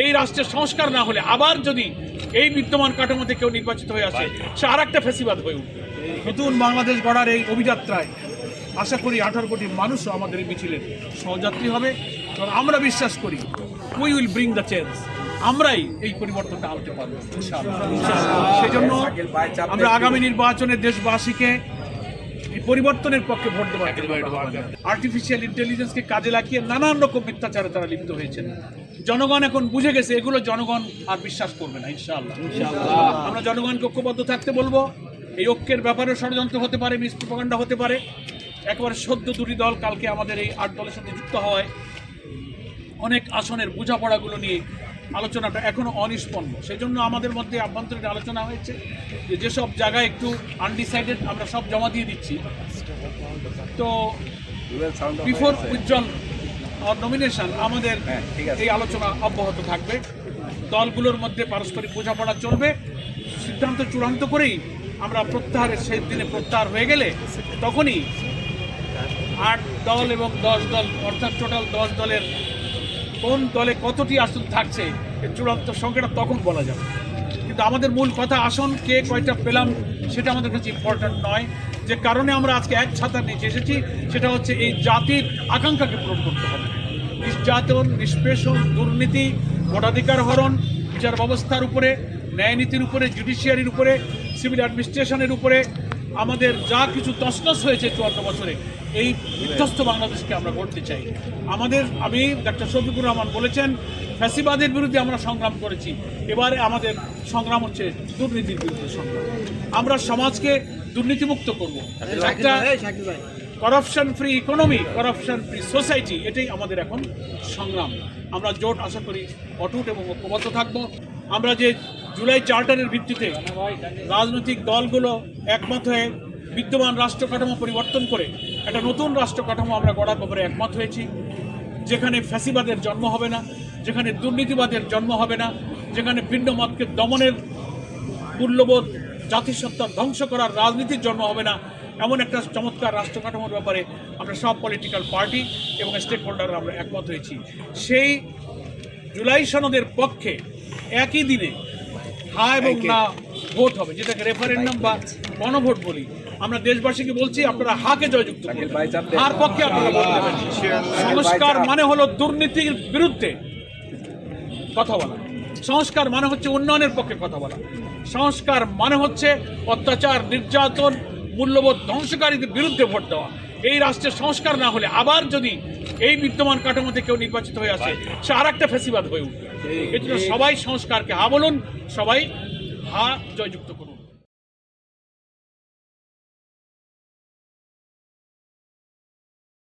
এই রাষ্ট্রের সংস্কার না হলে আবার যদি এই বিদ্যমান কাঠামোতে কেউ নির্বাচিত হয়ে আসে, সে আর একটা ফ্যাসিবাদ হয়ে উঠবে। নতুন বাংলাদেশ গড়ার এই অভিযাত্রায় আশা করি 18 কোটি মানুষও আমাদের এই মিছিলের সহযাত্রী হবে এবং আমরা বিশ্বাস করি we will bring the change, আমরাই এই পরিবর্তনটা আনতে পারবো ইনশাআল্লাহ। সেই জন্য আমরা আগামী নির্বাচনে দেশবাসীকে এই পরিবর্তনের পক্ষে ভোট দেওয়ার আর্টিফিশিয়াল ইন্টেলিজেন্সকে কাজে লাগিয়ে নানান রকম মিথ্যাচারে তারা লিপ্ত হয়েছেন। জনগণ এখন বুঝে গেছে এগুলো জনগণ আর বিশ্বাস করবে না ইনশাআল্লাহ। আমরা জনগণকে ঐক্যবদ্ধ থাকতে বলবো। এই ঐক্যের ব্যাপারে ষড়যন্ত্র হতে পারে, মিস প্রপাগান্ডা হতে পারে। একেবারে সদ্য দুটি দল কালকে আমাদের এই 8 দলের সাথে যুক্ত হওয়ায় অনেক আসনের বোঝাপড়াগুলো নিয়ে আলোচনাটা এখনও অনিষ্পন্ন। সেই জন্য আমাদের মধ্যে আভ্যন্তরীণ আলোচনা হয়েছে যে যেসব জায়গায় একটু আনডিসাইডেড আমরা সব জমা দিয়ে দিচ্ছি। তো বিফোর উইথড্রল নমিনেশন আমাদের এই আলোচনা অব্যাহত থাকবে। দলগুলোর মধ্যে পারস্পরিক বোঝাপড়া চলবে। সিদ্ধান্ত চূড়ান্ত করেই আমরা প্রত্যাহারের শেষ দিনে প্রত্যাহার হয়ে গেলে তখনই 8 দল এবং 10 দল অর্থাৎ টোটাল 10 দলের কোন দলে কতটি আসন থাকছে এর চূড়ান্ত সংখ্যাটা তখন বলা যাবে। কিন্তু আমাদের মূল কথা আসন কে কয়টা পেলাম সেটা আমাদের কাছে ইম্পর্ট্যান্ট নয়। যে কারণে আমরা আজকে এক ছাতার নিচে এসেছি সেটা হচ্ছে এই জাতির আকাঙ্ক্ষাকে পূরণ করতে হবে। নির্যাতন, নিষ্পেষণ, দুর্নীতি, ভোটাধিকার হরণ, বিচার ব্যবস্থার উপরে, ন্যায়নীতির উপরে, জুডিশিয়ারির উপরে, সিভিল অ্যাডমিনিস্ট্রেশনের উপরে আমাদের যা কিছু তছনছ হয়েছে 54 বছরে, এই বিধ্বস্ত বাংলাদেশকে আমরা গড়তে চাই। আমি ডাক্তার শফিকুর রহমান বলেছেন ফ্যাসিবাদের বিরুদ্ধে আমরা সংগ্রাম করেছি, এবারে আমাদের সংগ্রাম হচ্ছে দুর্নীতির বিরুদ্ধে সংগ্রাম। আমরা সমাজকে দুর্নীতিমুক্ত করব, একটা corruption free economy, corruption free society, এটাই আমাদের এখন সংগ্রাম। আমরা জোট আশা করি অটুট এবং ঐক্যবদ্ধ থাকবো। আমরা যে জুলাই চার্টারের ভিত্তিতে রাজনৈতিক দলগুলো একমত হয়ে বিদ্যমান রাষ্ট্র কাঠামো পরিবর্তন করে একটা নতুন রাষ্ট্র কাঠামো আমরা গড়ার ব্যাপারে একমত হয়েছি, যেখানে ফ্যাসিবাদের জন্ম হবে না, যেখানে দুর্নীতিবাদের জন্ম হবে না, যেখানে ভিন্ন মতকে দমনের মূল্যবোধ, জাতিসত্তা ধ্বংস করার রাজনীতির জন্ম হবে না, এমন একটা চমৎকার রাষ্ট্র কাঠামোর ব্যাপারে আমরা সব পলিটিক্যাল পার্টি এবং স্টেক হোল্ডাররা আমরা একমত হয়েছি। সেই জুলাই সনদের পক্ষে একই দিনে হ্যাঁ এবং না ভোট হবে, যেটাকে রেফারেন্ডাম বা গণভোট বলি। আমরা দেশবাসীকে বলছি আপনারা হাকে জয়যুক্ত করবেন, হার পক্ষে আপনারা ভোট দেবেন। সংস্কার মানে হলো দুর্নীতির বিরুদ্ধে কথা বলা, সংস্কার মানে হচ্ছে উন্নয়নের পক্ষে কথা বলা, সংস্কার মানে হচ্ছে অত্যাচার, নির্যাতন, মূল্যবোধ ধ্বংসকারীদের বিরুদ্ধে ভোট দেওয়া। এই রাষ্ট্রের সংস্কার না হলে আবার যদি এই বিদ্যমান কাঠামোতে কেউ নির্বাচিত হয়ে আসে, সে আর একটা ফ্যাসিবাদ হয়ে উঠবে। এজন্য সবাই সংস্কারকে হা বলুন, সবাই হা জয়যুক্ত করুন।